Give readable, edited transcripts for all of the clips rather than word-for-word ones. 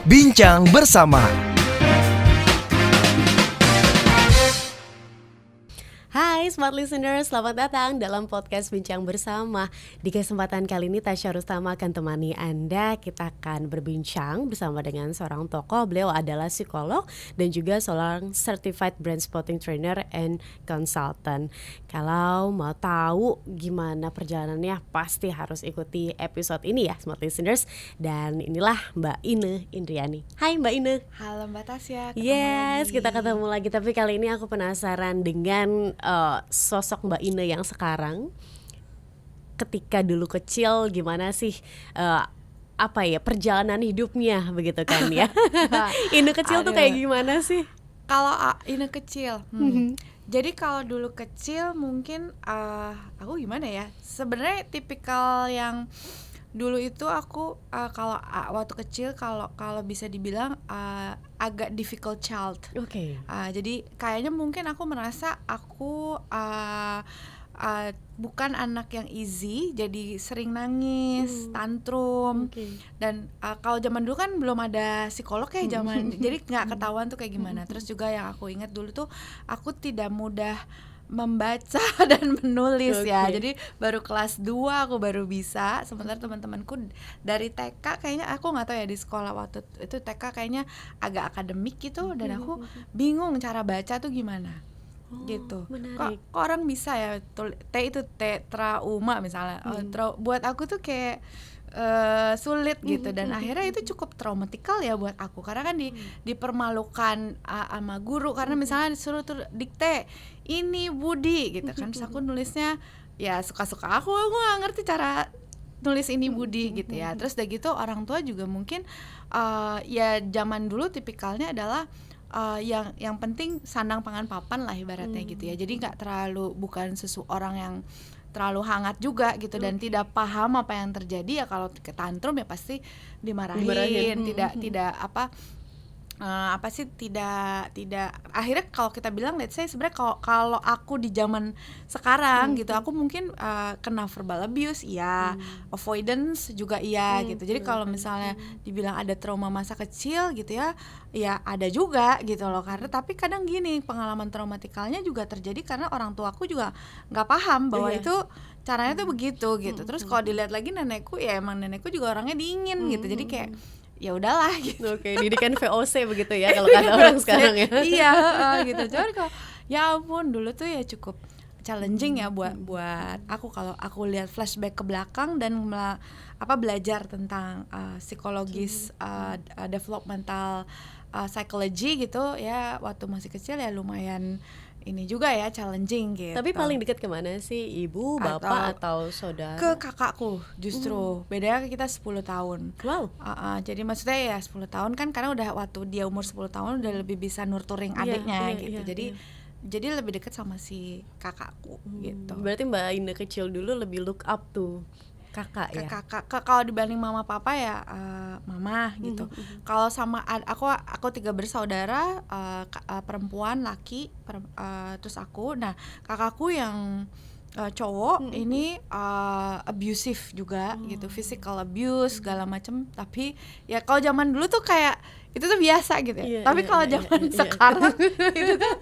Bincang bersama. Hai Smart Listeners, selamat datang dalam podcast Bincang Bersama. Di kesempatan kali ini Tasya Rustama akan temani Anda. Kita akan berbincang bersama dengan seorang tokoh. Beliau adalah psikolog dan juga seorang Certified Brain Spotting Trainer and Consultant. Kalau mau tahu gimana perjalanannya, pasti harus ikuti episode ini ya Smart Listeners. Dan inilah Mbak Ine Indriani. Hai Mbak Ine. Halo Mbak Tasya, Yes, lagi. kita ketemu lagi. Tapi kali ini aku penasaran dengan sosok Mbak Ine yang sekarang. Ketika dulu kecil, gimana sih perjalanan hidupnya begitu kan ya? Ine kecil tuh kayak gimana sih? Kalau ini kecil, jadi kalau dulu kecil mungkin aku gimana ya? Sebenarnya tipikal yang dulu itu aku kalau waktu kecil kalau bisa dibilang agak difficult child. Oke. Jadi kayaknya mungkin aku merasa aku bukan anak yang easy, jadi sering nangis, tantrum. Dan kalau zaman dulu kan belum ada psikolog ya zaman, jadi nggak ketahuan tuh kayak gimana. Terus juga yang aku ingat dulu tuh aku tidak mudah membaca dan menulis ya. Jadi baru kelas 2 aku baru bisa. Sementara teman-temanku dari TK kayaknya, aku nggak tahu ya di sekolah waktu itu TK kayaknya agak akademik gitu, dan aku bingung cara baca tuh gimana. Gitu. Kok orang bisa ya T itu trauma misalnya. Buat aku tuh kayak sulit gitu, dan akhirnya itu cukup traumatikal ya buat aku, karena kan dipermalukan sama guru karena misalnya disuruh tuh dikte ini Budi gitu kan, terus aku nulisnya ya suka-suka aku nggak ngerti cara nulis ini Budi gitu ya. Terus udah gitu orang tua juga mungkin ya zaman dulu tipikalnya adalah yang penting sandang pangan papan lah ibaratnya gitu ya. Jadi nggak terlalu, bukan orang yang terlalu hangat juga gitu, dan tidak paham apa yang terjadi ya. Kalau ke tantrum ya pasti dimarahin. Tidak akhirnya kalau kita bilang let's say sebenarnya kalau aku di zaman sekarang gitu, aku mungkin kena verbal abuse iya, avoidance juga iya gitu. Jadi kalau misalnya dibilang ada trauma masa kecil gitu ya ada juga gitu loh. Karena tapi kadang gini, pengalaman traumatikalnya juga terjadi karena orang tuaku juga nggak paham bahwa itu caranya tuh begitu gitu. Terus kalau dilihat lagi nenekku, ya emang nenekku juga orangnya dingin gitu. Jadi kayak ya udahlah gitu. Oke, didikan VOC begitu ya kalau kata orang sekarang ya. Iya, gitu. Cuman kalau ya ampun dulu tuh ya cukup challenging ya buat aku. Kalau aku lihat flashback ke belakang dan belajar tentang psikologis, developmental psychology gitu ya, waktu masih kecil ya lumayan ini juga ya challenging gitu. Tapi paling dekat kemana sih? Ibu, bapak atau saudara? Ke kakakku justru. Bedanya kita 10 tahun. Wow. Jadi maksudnya ya 10 tahun kan, karena udah waktu dia umur 10 tahun udah lebih bisa nurturing adiknya gitu. Jadi lebih dekat sama si kakakku gitu. Berarti Mbak Ine kecil dulu lebih look up tuh kakak ya? Kalau dibanding mama papa ya mama gitu. Kalau sama aku 3 bersaudara, perempuan, laki, terus aku. Nah kakakku yang cowok ini abusive juga gitu, physical abuse segala macem. Tapi ya kalau zaman dulu tuh kayak itu tuh biasa gitu ya. Tapi kalau zaman sekarang itu tuh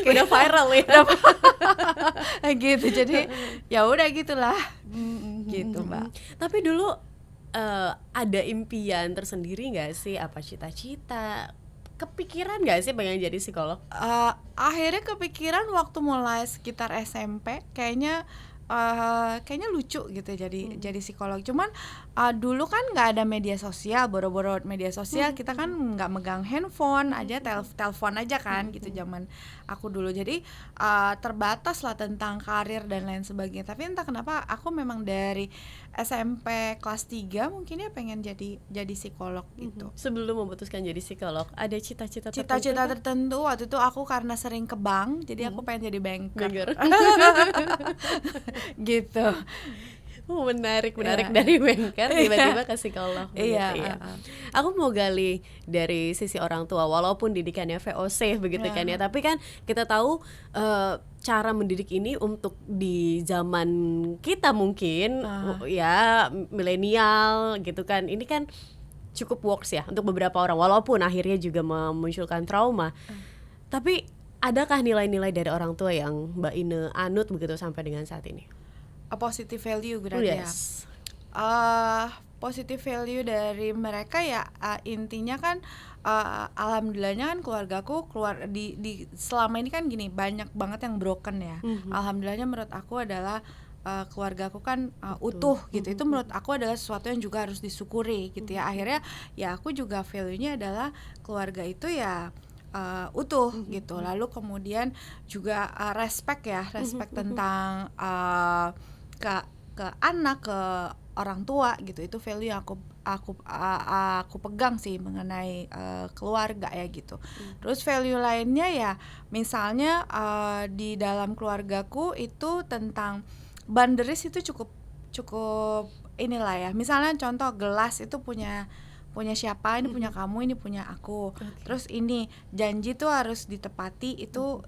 udah viral ya. Gitu. Jadi ya udah gitulah. Gitu Mbak. Tapi dulu ada impian tersendiri nggak sih? Apa cita-cita? Kepikiran nggak sih pengen jadi psikolog? Akhirnya kepikiran waktu mulai sekitar SMP. Kayaknya lucu gitu jadi psikolog. Cuman dulu kan nggak ada media sosial, boro-boro media sosial. Kita kan nggak megang handphone aja, telepon aja kan gitu zaman aku dulu. Jadi terbatas lah tentang karir dan lain sebagainya. Tapi entah kenapa aku memang dari SMP kelas 3 mungkin ya pengen jadi psikolog gitu. Sebelum memutuskan jadi psikolog, ada cita-cita tertentu waktu itu aku karena sering ke bank, jadi aku pengen jadi banker. Gitu. Menarik dari banker tiba-tiba ke psikolog. Iya. Aku mau gali dari sisi orang tua, walaupun didikannya VOC begitu kan ya, tapi kan kita tahu cara mendidik ini untuk di zaman kita mungkin ya milenial gitu kan, ini kan cukup works ya untuk beberapa orang, walaupun akhirnya juga memunculkan trauma. Tapi adakah nilai-nilai dari orang tua yang Mbak Ine anut begitu sampai dengan saat ini? A positive value berarti ya. Yes. Positive value dari mereka ya, intinya kan alhamdulillahnya kan keluargaku keluar di selama ini kan gini, banyak banget yang broken ya. Alhamdulillahnya menurut aku adalah keluargaku kan utuh gitu. Itu menurut aku adalah sesuatu yang juga harus disyukuri gitu ya. Akhirnya ya aku juga value-nya adalah keluarga itu ya utuh gitu. Lalu kemudian juga respect tentang ke anak, ke orang tua gitu. Itu value yang aku pegang sih mengenai keluarga ya gitu. Terus value lainnya ya misalnya di dalam keluargaku itu tentang boundaries itu cukup inilah ya. Misalnya contoh gelas itu punya siapa, ini punya kamu, ini punya aku. Terus ini janji tuh harus ditepati, itu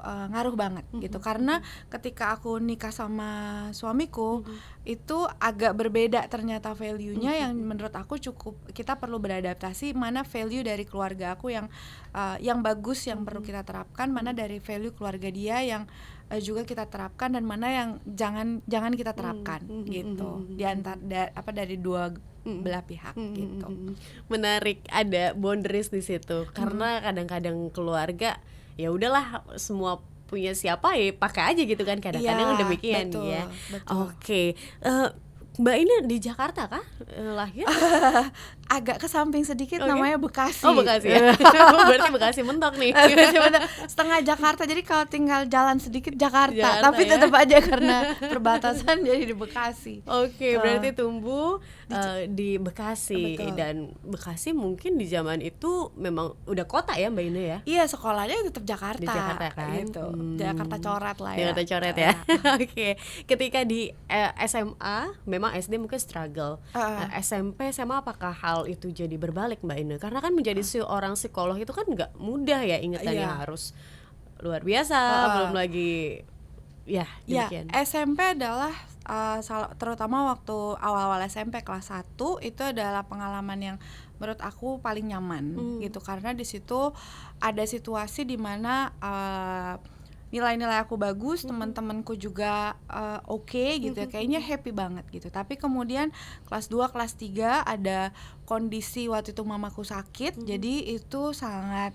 ngaruh banget gitu. Karena ketika aku nikah sama suamiku itu agak berbeda ternyata value-nya, yang menurut aku cukup kita perlu beradaptasi mana value dari keluarga aku yang bagus yang perlu kita terapkan, mana dari value keluarga dia yang juga kita terapkan, dan mana yang jangan kita terapkan gitu. Di antara dari dua belah pihak gitu. Menarik, ada boundaries di situ. Karena kadang-kadang keluarga ya udahlah semua punya siapa ya pakai aja gitu kan, kadang-kadang demikian ya. Oke. Mbak ini di Jakarta kah lahir? Agak ke samping sedikit, namanya Bekasi. Oh, Bekasi ya. Berarti Bekasi mentok nih. Setengah Jakarta, jadi kalau tinggal jalan sedikit Jakarta tapi ya? Tetap aja karena perbatasan jadi di Bekasi. Oke, berarti tumbuh di Bekasi. Dan Bekasi mungkin di zaman itu memang udah kota ya Mbak Ine ya? Iya, sekolahnya tetap Jakarta. Di Jakarta kan? Gitu. Jakarta coret lah ya. Jakarta coret ya. Oke. Ketika di SMA memang SD mungkin struggle. SMP, SMA apakah hal itu jadi berbalik Mbak Ine? Karena kan menjadi seorang psikolog itu kan nggak mudah ya, ingatannya harus luar biasa, belum lagi ya demikian. SMP adalah terutama waktu awal-awal SMP kelas 1 itu adalah pengalaman yang menurut aku paling nyaman gitu, karena di situ ada situasi di mana nilai-nilai aku bagus, teman-temanku juga oke gitu ya, kayaknya happy banget gitu. Tapi kemudian kelas 2, kelas 3 ada kondisi waktu itu mamaku sakit, jadi itu sangat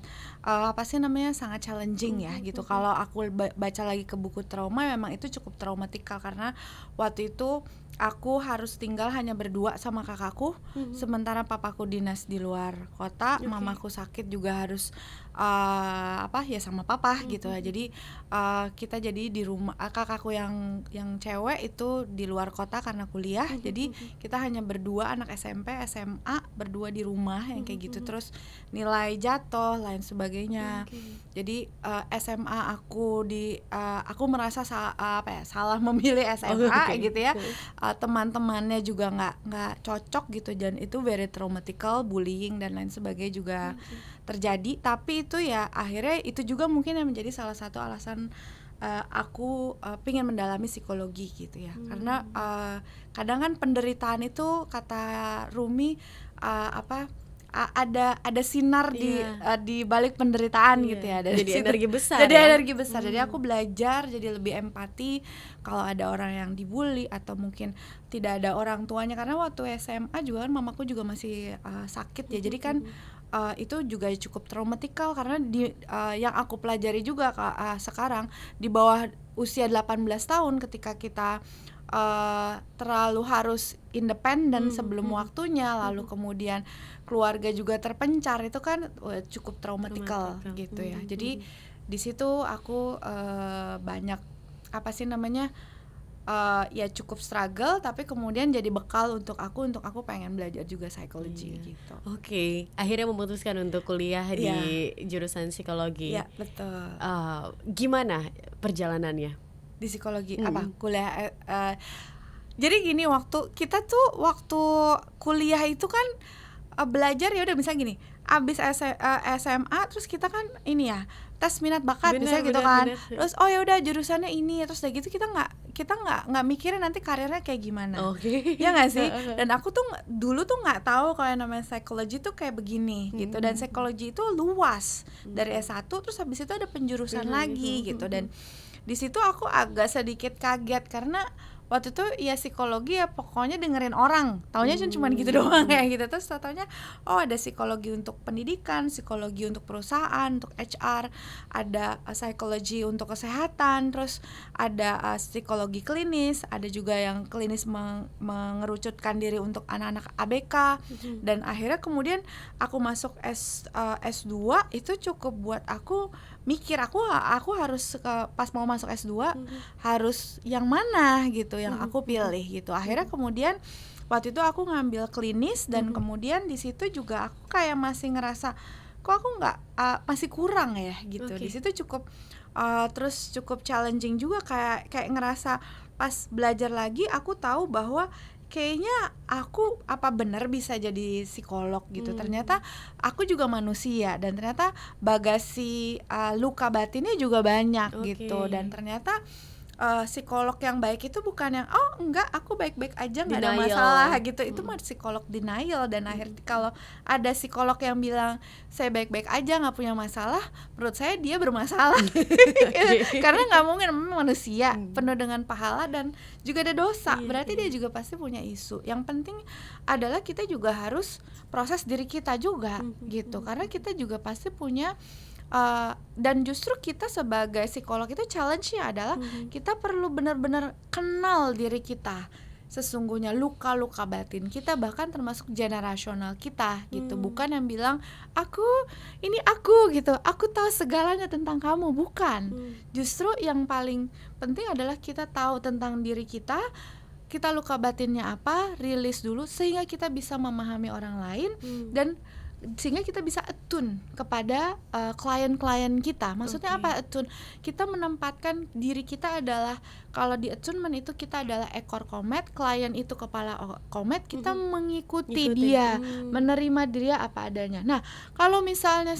sangat challenging ya gitu. Kalau aku baca lagi ke buku trauma, memang itu cukup traumatikal karena waktu itu aku harus tinggal hanya berdua sama kakakku, sementara papaku dinas di luar kota, mamaku sakit juga harus sama papa gitu ya. Jadi kita jadi di rumah, kakakku yang cewek itu di luar kota karena kuliah, jadi kita hanya berdua, anak SMP, SMA berdua di rumah yang kayak gitu. Terus nilai jatuh lain sebagainya. Jadi SMA aku merasa salah memilih SMA gitu ya. Teman-temannya juga nggak cocok gitu, dan itu very traumatical, bullying dan lain sebagainya juga terjadi. Tapi itu ya akhirnya itu juga mungkin yang menjadi salah satu alasan aku pengen mendalami psikologi gitu ya. Karena kadang kan penderitaan itu kata Rumi ada sinar di balik penderitaan gitu ya. Jadi energi besar. Jadi energi besar. Jadi aku belajar jadi lebih empati kalau ada orang yang dibully atau mungkin tidak ada orang tuanya, karena waktu SMA juga kan mamaku juga masih sakit ya. Jadi kan itu juga cukup traumatikal karena yang aku pelajari juga sekarang di bawah usia 18 tahun ketika kita terlalu harus independen sebelum waktunya, lalu kemudian keluarga juga terpencar, itu kan cukup traumatikal gitu ya. Jadi di situ aku banyak ya cukup struggle, tapi kemudian jadi bekal untuk aku pengen belajar juga psikologi gitu. Oke, akhirnya memutuskan untuk kuliah di jurusan psikologi. Iya, betul. Gimana perjalanannya di psikologi? Kuliah jadi gini, waktu kuliah itu kan belajar ya udah misalnya gini, abis SMA terus kita kan ini ya tes minat bakat misalnya gitu kan. Terus oh ya udah jurusannya ini, terus udah gitu kita nggak mikirin nanti karirnya kayak gimana. Ya nggak sih? Dan aku tuh dulu tuh nggak tahu kalau yang namanya psikologi tuh kayak begini gitu. Dan psikologi itu luas dari S1 terus habis itu ada penjurusan lagi gitu. Dan di situ aku agak sedikit kaget karena waktu itu ya psikologi ya pokoknya dengerin orang, taunya cuma gitu doang ya gitu. Terus taunya oh ada psikologi untuk pendidikan, psikologi untuk perusahaan, untuk HR, ada psikologi untuk kesehatan, terus ada psikologi klinis, ada juga yang klinis mengerucutkan diri untuk anak-anak ABK. Dan akhirnya kemudian aku masuk S2 itu cukup buat aku mikir aku harus pas mau masuk S2 harus yang mana gitu yang aku pilih gitu. Akhirnya kemudian waktu itu aku ngambil klinis dan kemudian di situ juga aku kayak masih ngerasa kok aku nggak masih kurang ya gitu. Di situ cukup terus cukup challenging juga kayak ngerasa pas belajar lagi aku tahu bahwa kayaknya aku apa benar bisa jadi psikolog gitu. Ternyata aku juga manusia dan ternyata bagasi luka batinnya juga banyak gitu. Dan ternyata psikolog yang baik itu bukan yang oh enggak aku baik-baik aja nggak ada masalah gitu. Itu mah psikolog denial. Dan akhirnya kalau ada psikolog yang bilang saya baik-baik aja nggak punya masalah, menurut saya dia bermasalah. Karena nggak mungkin, manusia penuh dengan pahala dan juga ada dosa, berarti dia juga pasti punya isu. Yang penting adalah kita juga harus proses diri kita juga gitu, karena kita juga pasti punya dan justru kita sebagai psikolog itu challenge-nya adalah kita perlu benar-benar kenal diri kita sesungguhnya, luka-luka batin kita, bahkan termasuk generasional kita gitu. Bukan yang bilang aku gitu, aku tahu segalanya tentang kamu, bukan. Justru yang paling penting adalah kita tahu tentang diri kita luka batinnya apa, rilis dulu sehingga kita bisa memahami orang lain dan sehingga kita bisa attune kepada klien-klien kita. Maksudnya apa attune? Kita menempatkan diri kita adalah, kalau di attunement itu kita adalah ekor komet, klien itu kepala komet, kita mengikuti dia, menerima dia apa adanya. Nah, kalau misalnya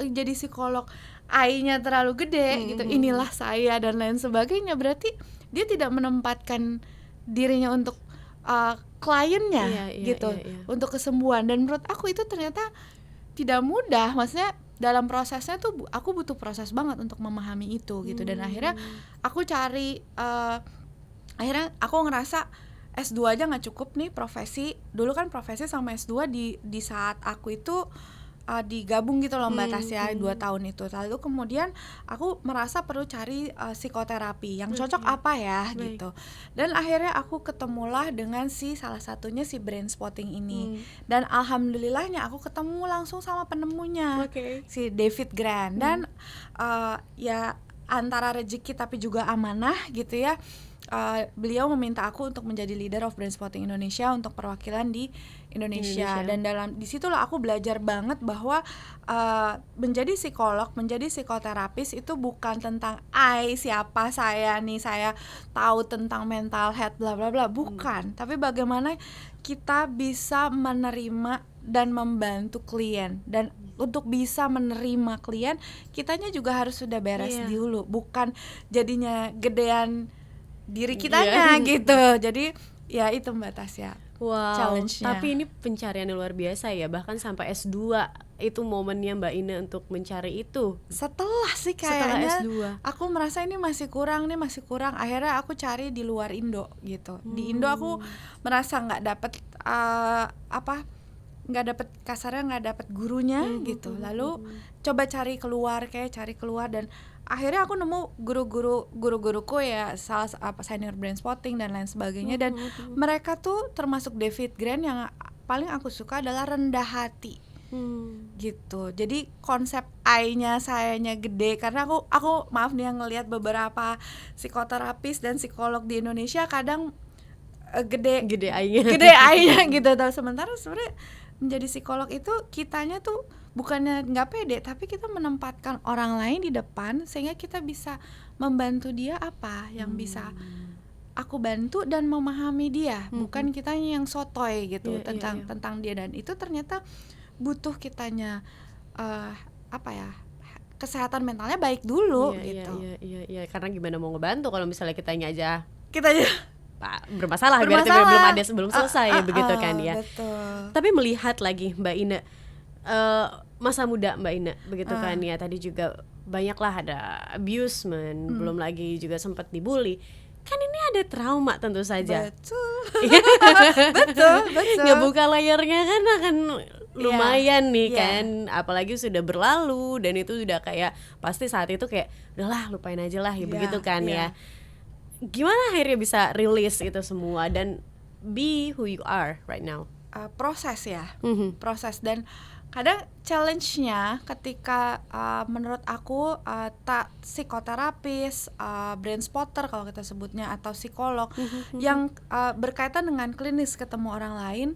jadi psikolog I-nya terlalu gede gitu, inilah saya dan lain sebagainya, berarti dia tidak menempatkan dirinya untuk kliennya gitu, untuk kesembuhan. Dan menurut aku itu ternyata tidak mudah. Maksudnya dalam prosesnya tuh aku butuh proses banget untuk memahami itu gitu. Dan akhirnya aku cari akhirnya aku ngerasa S2 aja nggak cukup nih profesi. Dulu kan profesi sama S2 di saat aku itu digabung gitu loh Mbak Tasya, 2 tahun itu. Lalu kemudian aku merasa perlu cari psikoterapi yang cocok apa ya gitu. Dan akhirnya aku ketemulah dengan salah satunya si brain spotting ini. Dan alhamdulillahnya aku ketemu langsung sama penemunya, si David Grant. Dan ya antara rezeki tapi juga amanah gitu ya. Beliau meminta aku untuk menjadi leader of Brain Spotting Indonesia untuk perwakilan di Indonesia. Dan di situlah aku belajar banget bahwa menjadi psikolog, menjadi psikoterapis itu bukan tentang siapa saya nih, saya tahu tentang mental health bla bla bla, bukan. Tapi bagaimana kita bisa menerima dan membantu klien. Dan untuk bisa menerima klien, kitanya juga harus sudah beres dulu, bukan jadinya gedean diri kitanya gitu. Jadi ya itu Mbak Tasya. Wow, challenge-nya. Tapi ini pencariannya luar biasa ya, bahkan sampai S2 itu momennya Mbak Ina untuk mencari itu. Setelah sih kayaknya aku merasa ini masih kurang. Akhirnya aku cari di luar Indo gitu. Di Indo aku merasa nggak dapet nggak dapet kasarnya, nggak dapet gurunya gitu. Lalu coba cari keluar dan akhirnya aku nemu guru-guruku ya, senior brain spotting dan lain sebagainya. Dan mereka tuh termasuk David Grant, yang paling aku suka adalah rendah hati gitu. Jadi konsep I-nya sayanya gede, karena aku maaf nih yang ngelihat beberapa psikoterapis dan psikolog di Indonesia kadang gede I-nya gitu. Sementara sebenarnya menjadi psikolog itu kitanya tuh bukannya nggak pede, tapi kita menempatkan orang lain di depan sehingga kita bisa membantu dia apa yang bisa aku bantu dan memahami dia, bukan kitanya yang sotoy gitu tentang dia, dan itu ternyata butuh kitanya kesehatan mentalnya baik dulu gitu. Iya, karena gimana mau ngebantu kalau misalnya kitanya aja Bermasalah. bermasalah. Berarti belum ada sebelum selesai begitu kan ya. Betul. Tapi melihat lagi Mbak Ina, masa muda Mbak Ina begitu kan ya, tadi juga banyaklah ada abusement, belum lagi juga sempat dibully. Kan ini ada trauma tentu saja. Betul. Ngebuka layarnya kan akan lumayan nih kan, apalagi sudah berlalu dan itu sudah kayak pasti saat itu kayak udahlah lupain aja lah ya, begitu kan ya. Gimana akhirnya bisa release itu semua dan be who you are right now? Proses proses, dan kadang challenge-nya ketika menurut aku psikoterapis, brain spotter kalau kita sebutnya, atau psikolog yang berkaitan dengan klinis ketemu orang lain,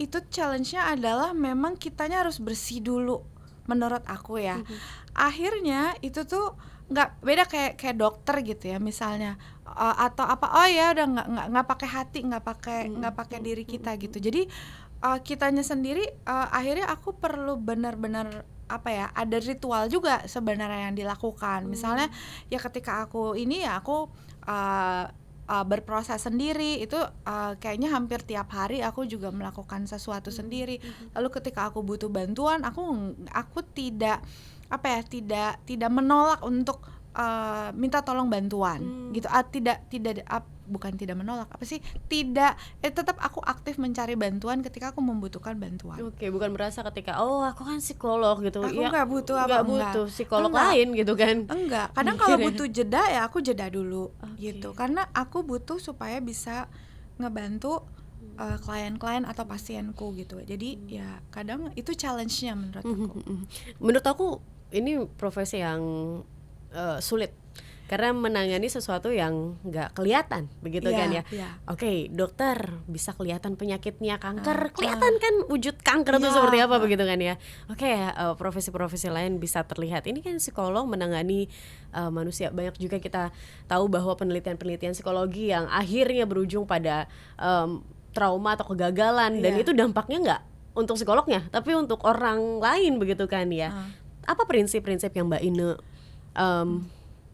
itu challenge-nya adalah memang kitanya harus bersih dulu menurut aku ya. Akhirnya itu tuh nggak beda kayak dokter gitu ya misalnya, atau apa, udah nggak pakai hati, nggak pakai diri kita gitu. Jadi kitanya sendiri, akhirnya aku perlu benar-benar ada ritual juga sebenarnya yang dilakukan. Misalnya ya ketika aku berproses sendiri itu, kayaknya hampir tiap hari aku juga melakukan sesuatu sendiri. Lalu ketika aku butuh bantuan, aku tidak menolak untuk minta tolong bantuan gitu. Bukan tidak menolak, tetap aku aktif mencari bantuan ketika aku membutuhkan bantuan. Oke, bukan merasa ketika aku kan psikolog gitu, aku nggak butuh psikolog lain gitu kan. Enggak, kadang kalau butuh jeda ya aku jeda dulu gitu, karena aku butuh supaya bisa ngebantu klien-klien atau pasienku gitu. Jadi ya kadang itu challenge-nya menurut aku. Menurut aku ini profesi yang sulit karena menangani sesuatu yang nggak kelihatan begitu kan ya. Oke, dokter bisa kelihatan penyakitnya kanker, kelihatan kan wujud kanker itu seperti apa begitu kan ya. Oke, profesi-profesi lain bisa terlihat. Ini kan psikolog menangani manusia. Banyak juga kita tahu bahwa penelitian-penelitian psikologi yang akhirnya berujung pada trauma atau kegagalan, dan itu dampaknya nggak untuk psikolognya tapi untuk orang lain begitu kan ya. Apa prinsip-prinsip yang Mbak Ina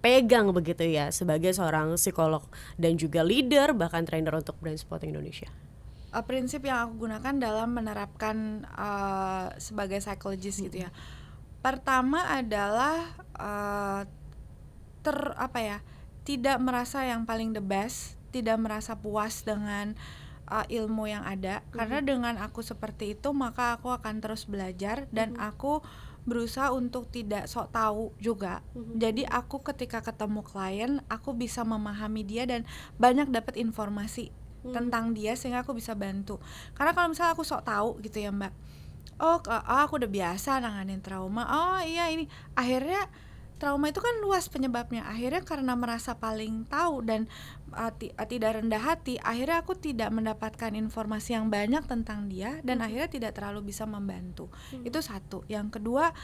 pegang begitu ya sebagai seorang psikolog dan juga leader bahkan trainer untuk Brain Spotting Indonesia? Prinsip yang aku gunakan dalam menerapkan sebagai psikologis gitu ya. Pertama adalah tidak merasa yang paling the best, tidak merasa puas dengan ilmu yang ada, karena dengan aku seperti itu maka aku akan terus belajar dan aku berusaha untuk tidak sok tahu juga. Jadi aku ketika ketemu klien, aku bisa memahami dia dan banyak dapat informasi tentang dia sehingga aku bisa bantu. Karena kalau misalnya aku sok tahu gitu ya Mbak, aku udah biasa nanganin trauma, ini akhirnya trauma itu kan luas penyebabnya. Akhirnya karena merasa paling tahu dan tidak rendah hati, akhirnya aku tidak mendapatkan informasi yang banyak tentang dia dan akhirnya tidak terlalu bisa membantu. Itu satu. Yang kedua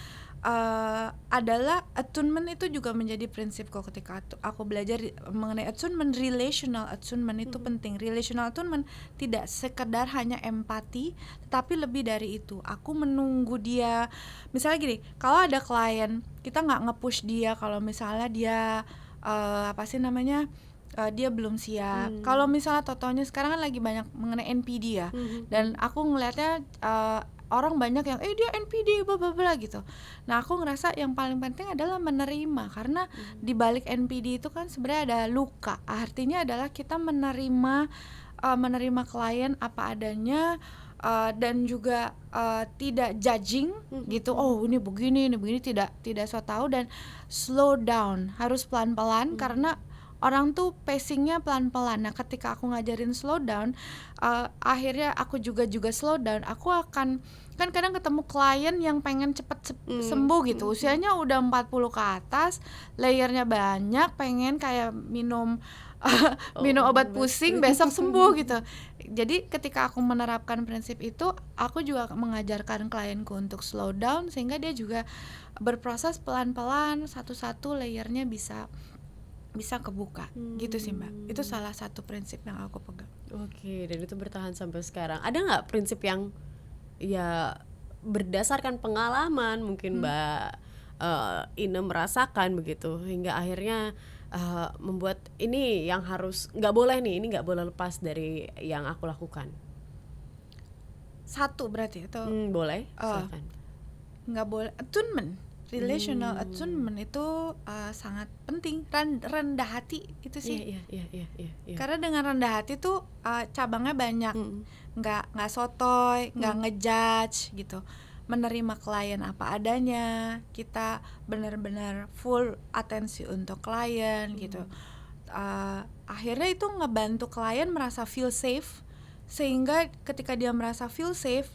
adalah attunement. Itu juga menjadi prinsipku ketika aku belajar mengenai attunement. Relational attunement itu penting. Relational attunement tidak sekedar hanya empati, tetapi lebih dari itu. Aku menunggu dia. Misalnya gini, kalau ada klien, kita nggak nge-push dia kalau misalnya dia dia belum siap. Kalau misalnya totonya sekarang kan lagi banyak mengenai NPD ya, dan aku ngelihatnya orang banyak yang dia NPD bla bla bla gitu. Nah aku ngerasa yang paling penting adalah menerima, karena di balik NPD itu kan sebenarnya ada luka. Artinya adalah kita menerima klien apa adanya. Dan juga tidak judging gitu. Ini begini tidak so tahu, dan slow down, harus pelan-pelan karena orang tuh pacingnya pelan-pelan. Nah ketika aku ngajarin slow down, akhirnya aku juga slow down. Aku akan kan kadang ketemu klien yang pengen cepet sembuh gitu, usianya udah 40 ke atas, layernya banyak, pengen kayak minum obat pusing besok sembuh gitu. Jadi ketika aku menerapkan prinsip itu, aku juga mengajarkan klienku untuk slow down sehingga dia juga berproses pelan-pelan, satu-satu layernya bisa bisa kebuka. Gitu sih Mbak, itu salah satu prinsip yang aku pegang. Oke, dan itu bertahan sampai sekarang. Ada nggak prinsip yang ya berdasarkan pengalaman mungkin Mbak Ine merasakan begitu hingga akhirnya membuat ini yang harus nggak boleh nih, ini nggak boleh lepas dari yang aku lakukan? Satu berarti atau Boleh, silakan. nggak boleh attunement, relational attunement itu sangat penting. Rendah hati itu sih. Iya. Karena dengan rendah hati tuh cabangnya banyak. Nggak sotoy, nggak ngejudge gitu. Menerima klien apa adanya, kita benar-benar full atensi untuk klien gitu. Akhirnya itu ngebantu klien merasa feel safe, sehingga ketika dia merasa feel safe,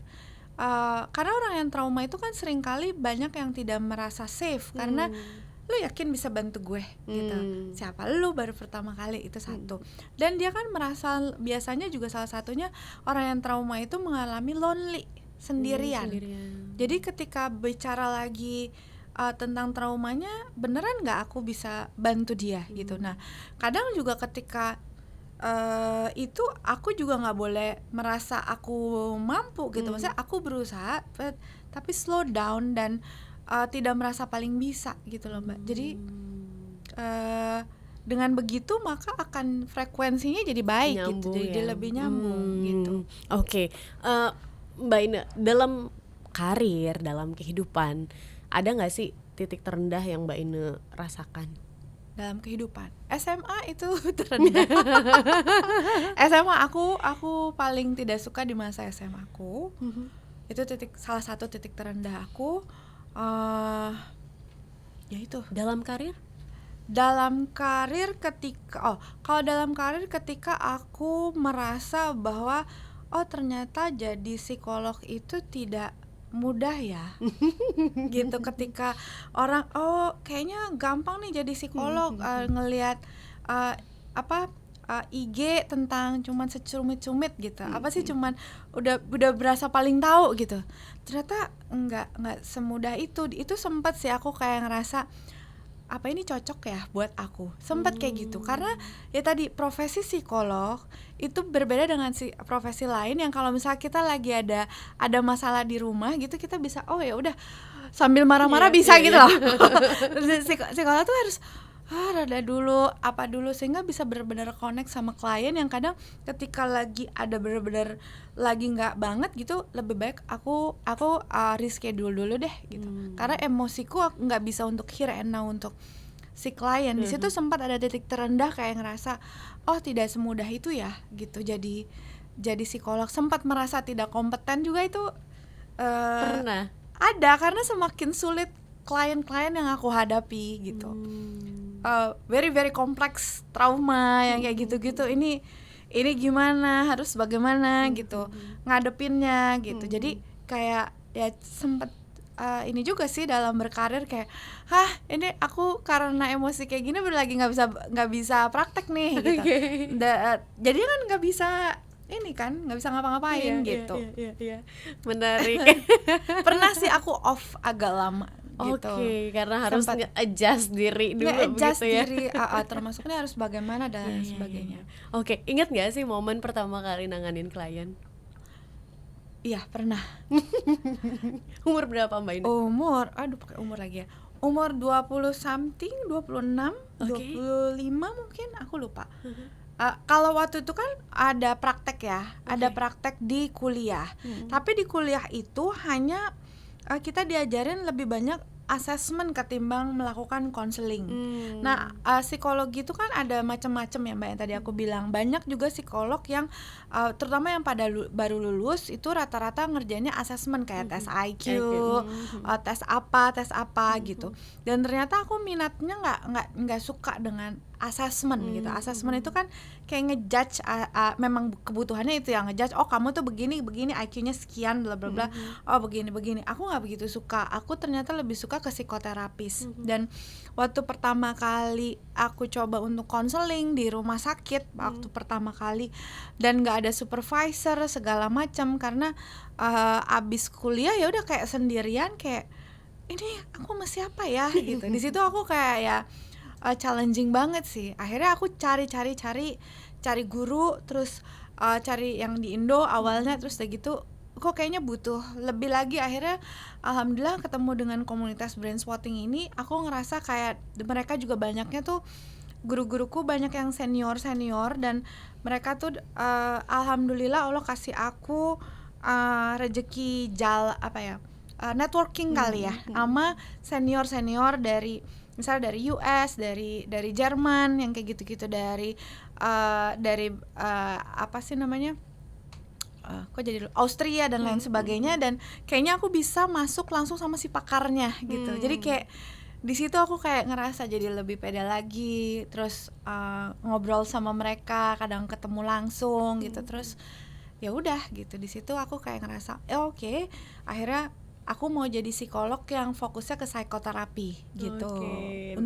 karena orang yang trauma itu kan seringkali banyak yang tidak merasa safe karena lu yakin bisa bantu gue gitu. Siapa lu baru pertama kali, itu satu. Dan dia kan merasa, biasanya juga salah satunya orang yang trauma itu mengalami lonely, sendirian. Jadi ketika bicara lagi tentang traumanya, beneran nggak aku bisa bantu dia gitu. Nah kadang juga ketika itu aku juga nggak boleh merasa aku mampu gitu. Maksudnya aku berusaha tapi slow down dan tidak merasa paling bisa gitu loh Mbak. Jadi dengan begitu maka akan frekuensinya jadi baik, nyambung, gitu, jadi lebih nyambung gitu. Oke. Mbak Ine, dalam karir, dalam kehidupan, ada nggak sih titik terendah yang Mbak Ine rasakan? Dalam kehidupan, SMA itu terendah. SMA aku paling tidak suka di masa SMA aku. Itu salah satu titik terendah aku. Ya itu. Dalam karir? Dalam karir kalau dalam karir ketika aku merasa bahwa ternyata jadi psikolog itu tidak mudah ya. Gitu, ketika orang kayaknya gampang nih jadi psikolog, ngelihat IG tentang cuman secumit-cumit gitu. Apa sih cuman udah berasa paling tahu gitu. Ternyata enggak semudah itu. Itu sempat sih aku kayak ngerasa apa ini cocok ya buat aku, sempat kayak gitu. Karena ya tadi profesi psikolog itu berbeda dengan profesi lain yang kalau misalnya kita lagi ada masalah di rumah gitu, kita bisa ya udah sambil marah-marah bisa gitu loh. Psikolog tuh harus rada dulu apa dulu sehingga bisa benar-benar connect sama klien yang kadang ketika lagi ada benar-benar lagi nggak banget gitu, lebih baik aku reschedule dulu deh gitu. Karena emosiku nggak bisa untuk here and now untuk si klien. Di situ sempat ada titik terendah kayak ngerasa tidak semudah itu ya gitu. Jadi psikolog, sempat merasa tidak kompeten juga itu pernah ada karena semakin sulit klien-klien yang aku hadapi gitu. Very very kompleks trauma yang kayak gitu-gitu. Ini gimana, harus bagaimana gitu ngadepinnya gitu. Jadi kayak ya sempet ini juga sih dalam berkarir kayak ini aku karena emosi kayak gini lagi nggak bisa praktek nih gitu. Jadi kan nggak bisa nggak bisa ngapa-ngapain gitu. Iya. Menarik. Pernah sih aku off agak lama gitu. Oke, karena harus nge-adjust diri dulu nge-adjust begitu ya. diri, termasuknya harus bagaimana dan sebagainya. Oke, ingat nggak sih momen pertama kali nanganin klien? Iya, pernah. Umur berapa Mbak Ine? Pakai umur lagi ya. Umur 20 something, 26, 25 mungkin, aku lupa. Kalau waktu itu kan ada praktek ya, ada praktek di kuliah. Tapi di kuliah itu hanya kita diajarin lebih banyak assessment ketimbang melakukan konseling. Nah, psikologi itu kan ada macam-macam ya Mbak, yang tadi aku bilang. Banyak juga psikolog yang terutama yang baru lulus itu rata-rata ngerjainnya assessment kayak tes IQ, tes apa gitu. Dan ternyata aku minatnya nggak suka dengan assessment gitu. Assessment itu kan kayak ngejudge, memang kebutuhannya itu yang ngejudge. Kamu tuh begini IQ-nya sekian bla bla bla. Begini. Aku nggak begitu suka. Aku ternyata lebih suka ke psikoterapis. Dan waktu pertama kali aku coba untuk konseling di rumah sakit waktu pertama kali, dan nggak ada supervisor segala macam karena abis kuliah ya udah kayak sendirian, kayak ini aku sama siapa ya gitu. Di situ aku kayak ya challenging banget sih. Akhirnya aku cari guru, terus cari yang di Indo awalnya, terus udah gitu kok kayaknya butuh lebih lagi. Akhirnya alhamdulillah ketemu dengan komunitas brain spotting ini, aku ngerasa kayak mereka juga banyaknya tuh guru-guruku banyak yang senior dan mereka tuh alhamdulillah Allah kasih aku rezeki networking kali ya sama senior dari misalnya dari US, dari Jerman yang kayak gitu-gitu, dari apa sih namanya, kok jadi Austria dan lain sebagainya, dan kayaknya aku bisa masuk langsung sama si pakarnya gitu. Jadi kayak di situ aku kayak ngerasa jadi lebih pede lagi, terus ngobrol sama mereka, kadang ketemu langsung gitu, terus ya udah gitu. Di situ aku kayak ngerasa oke, akhirnya aku mau jadi psikolog yang fokusnya ke psikoterapi gitu.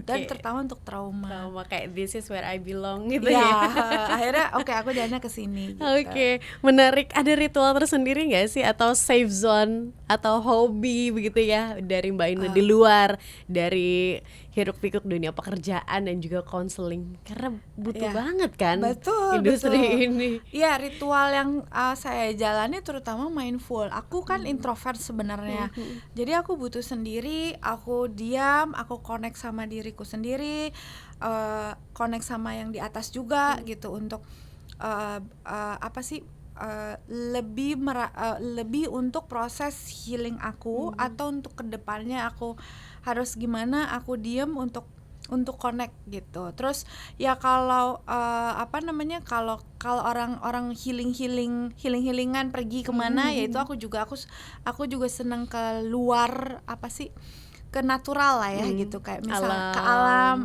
Dan terutama untuk trauma kayak this is where I belong gitu ya. Akhirnya aku jalannya ke sini gitu. Menarik. Ada ritual tersendiri nggak sih, atau safe zone atau hobi begitu ya dari Mbak Ina di luar dari hiruk-pikuk dunia pekerjaan dan juga konseling, karena butuh banget kan industri ini. Iya, ritual yang saya jalani terutama mindful. Aku kan introvert sebenarnya, jadi aku butuh sendiri, aku diam, aku connect sama diriku sendiri, connect sama yang di atas juga gitu, untuk lebih untuk proses healing aku, atau untuk kedepannya aku harus gimana, aku diem untuk connect gitu. Terus ya kalau kalau orang healingan pergi kemana, ya itu aku juga seneng ke luar, ke natural lah ya gitu, kayak misal ke alam.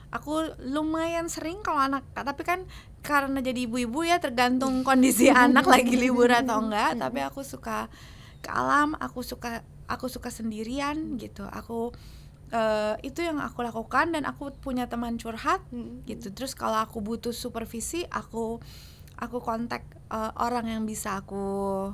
Aku lumayan sering kalau anak, tapi kan karena jadi ibu-ibu ya tergantung kondisi anak lagi libur atau enggak, tapi aku suka ke alam, aku suka sendirian gitu. Itu yang aku lakukan, dan aku punya teman curhat gitu. Terus kalau aku butuh supervisi, aku kontak orang yang bisa aku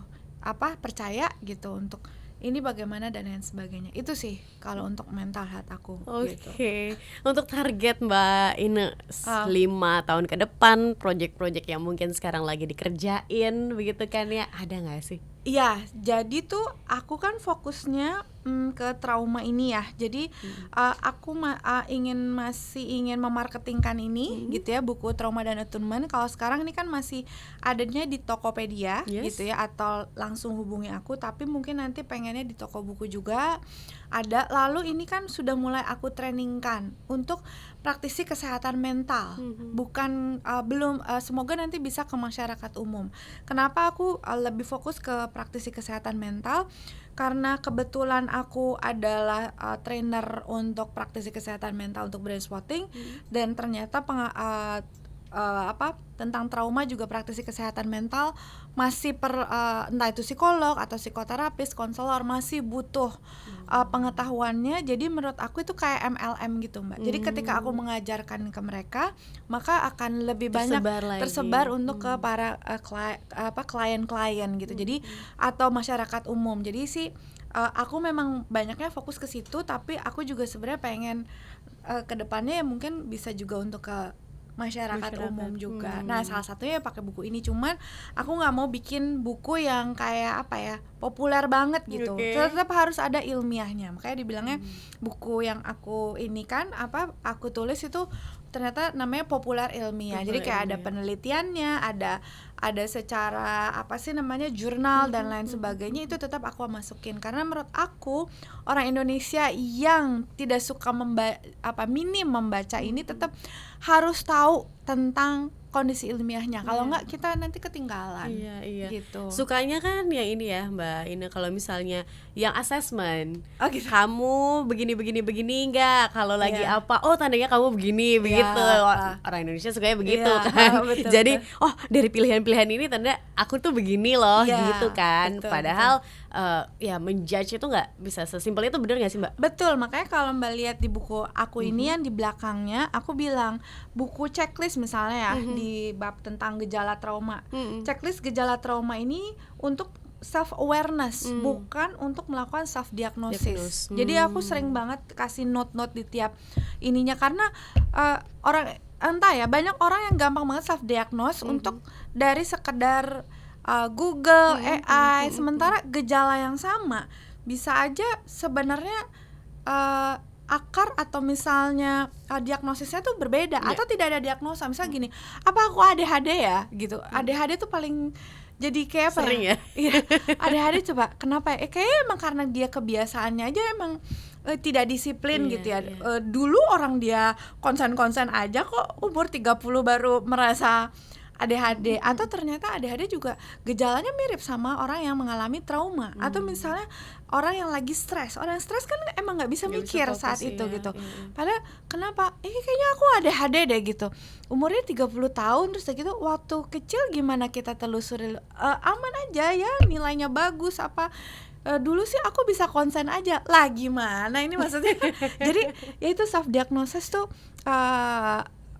percaya gitu, untuk ini bagaimana dan lain sebagainya. Itu sih kalau untuk mental health aku. Gitu. Untuk target Mbak Ina 5 tahun ke depan, project-project yang mungkin sekarang lagi dikerjain begitu kan ya, ada nggak sih? Iya, jadi tuh aku kan fokusnya ke trauma ini ya. Jadi aku masih ingin memarketingkan ini gitu ya, buku Trauma dan Attunement. Kalau sekarang ini kan masih adanya di Tokopedia gitu ya, atau langsung hubungi aku, tapi mungkin nanti pengennya di toko buku juga ada. Lalu ini kan sudah mulai aku trainingkan untuk praktisi kesehatan mental. Bukan semoga nanti bisa ke masyarakat umum. Kenapa aku lebih fokus ke praktisi kesehatan mental? Karena kebetulan aku adalah trainer untuk praktisi kesehatan mental untuk brain spotting, dan ternyata tentang trauma juga praktisi kesehatan mental masih entah itu psikolog atau psikoterapis, konselor, masih butuh pengetahuannya. Jadi menurut aku itu kayak MLM gitu, Mbak. Jadi ketika aku mengajarkan ke mereka, maka akan lebih banyak tersebar untuk ke para klien-klien gitu. Jadi atau masyarakat umum. Jadi sih aku memang banyaknya fokus ke situ, tapi aku juga sebenarnya pengen kedepannya ya mungkin bisa juga untuk ke masyarakat umum juga. Nah, salah satunya ya pakai buku ini. Cuman aku nggak mau bikin buku yang kayak populer banget gitu. Tetap harus ada ilmiahnya. Makanya dibilangnya buku yang aku ini kan aku tulis itu ternyata namanya populer ilmiah. Jadi kayak ada penelitiannya, ada secara jurnal dan lain sebagainya. Itu tetap aku masukin, karena menurut aku orang Indonesia yang tidak suka minim membaca ini tetap harus tahu tentang kondisi ilmiahnya. Kalau enggak kita nanti ketinggalan. Iya. Gitu. Sukanya kan ya ini ya Mbak Ina, kalau misalnya yang assessment, gitu. kamu begini enggak, kalau lagi tandanya kamu begini begitu. Orang Indonesia sukanya begitu kan. Betul, jadi dari pilihan-pilihan ini tanda aku tuh begini loh gitu kan. Betul, padahal ya menjudge itu nggak bisa sesimpel itu, bener nggak sih Mbak? Betul, makanya kalau Mbak lihat di buku aku ini yang di belakangnya aku bilang buku checklist misalnya ya, di bab tentang gejala trauma. Checklist gejala trauma ini untuk self awareness, bukan untuk melakukan self diagnosis. Jadi aku sering banget kasih note-note di tiap ininya, karena orang entah ya, banyak orang yang gampang banget self diagnose untuk dari sekedar Google, AI, sementara gejala yang sama bisa aja sebenarnya akar atau misalnya diagnosisnya tuh berbeda atau tidak ada diagnosa. Misalnya gini, apa aku ADHD ya gitu. ADHD tuh paling jadi kayak apa sering ya? Iya, ADHD coba kenapa ya? Kayaknya emang karena dia kebiasaannya aja emang tidak disiplin gitu ya. Dulu orang dia konsen-konsen aja kok, umur 30 baru merasa ADHD. Atau ternyata ADHD juga gejalanya mirip sama orang yang mengalami trauma. Atau misalnya orang yang lagi stres. Orang yang stres kan emang gak bisa mikir saat itu gitu. Padahal kenapa? Kayaknya aku ADHD deh gitu. Umurnya 30 tahun terus gitu, waktu kecil gimana kita telusuri, aman aja ya, nilainya bagus apa. Dulu sih aku bisa konsen aja. Lah gimana ini maksudnya? Jadi ya itu self diagnosis tuh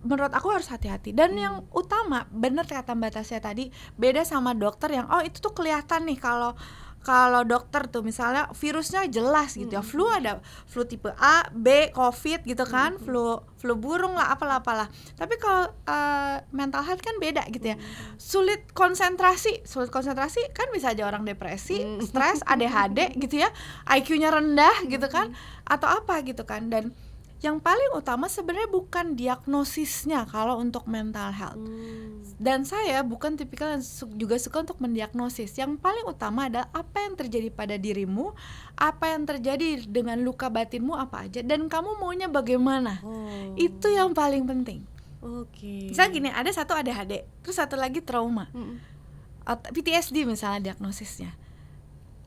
menurut aku harus hati-hati. Dan yang utama, bener kata Mbak Tasya tadi, beda sama dokter yang itu tuh kelihatan nih, kalau dokter tuh misalnya virusnya jelas gitu ya, flu ada flu tipe A, B, COVID gitu kan, flu burung lah, apalah. Tapi kalau mental health kan beda gitu ya. Sulit konsentrasi kan bisa aja orang depresi, stres, ADHD gitu ya, IQ-nya rendah gitu kan, atau apa gitu kan. Dan yang paling utama sebenarnya bukan diagnosisnya kalau untuk mental health. Dan saya bukan tipikal yang juga suka untuk mendiagnosis. Yang paling utama adalah apa yang terjadi pada dirimu, apa yang terjadi dengan luka batinmu apa aja, dan kamu maunya bagaimana. Itu yang paling penting. Misalnya gini, ada satu ADHD, terus satu lagi trauma, PTSD misalnya diagnosisnya.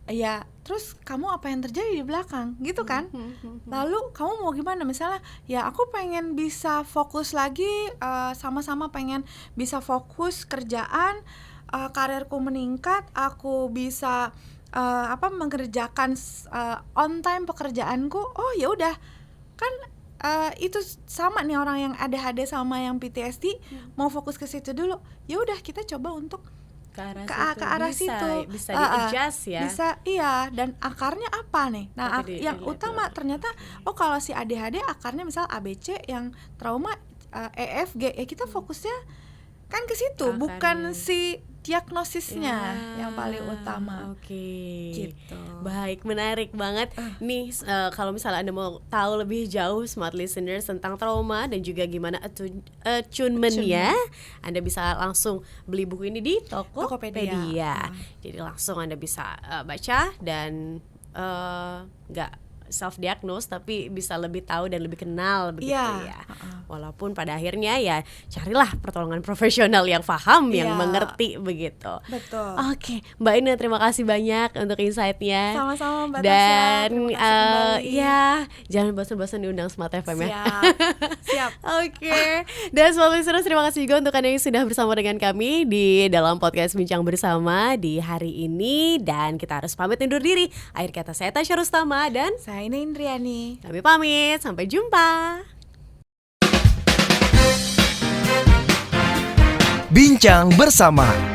Ya, terus kamu apa yang terjadi di belakang gitu kan? Lalu kamu mau gimana? Misalnya, ya aku pengen bisa fokus lagi, sama-sama pengen bisa fokus kerjaan, karirku meningkat, aku bisa mengerjakan on time pekerjaanku. Oh ya udah, kan itu sama nih, orang yang ADHD sama yang PTSD mau fokus ke situ dulu. Ya udah, kita coba untuk ke arah situ bisa di-adjust ya. Bisa, iya. Dan akarnya apa nih? Nah, yang utama ternyata kalau si ADHD akarnya misal ABC, yang trauma EFG. Kita fokusnya kan ke situ, bukan si diagnosisnya yang paling utama. Gitu. Baik, menarik banget. Nih kalau misalnya Anda mau tahu lebih jauh Smart Listeners tentang trauma dan juga gimana attunement-nya, Anda bisa langsung beli buku ini di Tokopedia. Jadi langsung Anda bisa baca dan nggak self diagnose tapi bisa lebih tahu dan lebih kenal begitu ya. Walaupun pada akhirnya ya carilah pertolongan profesional yang paham, yang mengerti begitu. Betul. Oke, Mbak Ina, terima kasih banyak untuk insight-nya. Sama-sama Mbak Tasya. Dan jangan bosan-bosan diundang Smart FM ya. Siap. Oke. Dan Smart Listeners, terima kasih juga untuk Anda yang sudah bersama dengan kami di dalam podcast Bincang Bersama di hari ini. Dan kita harus pamit undur diri. Akhir kata saya Tasya Rustama dan saya ini Indriani. Kami pamit, sampai jumpa. Bincang Bersama.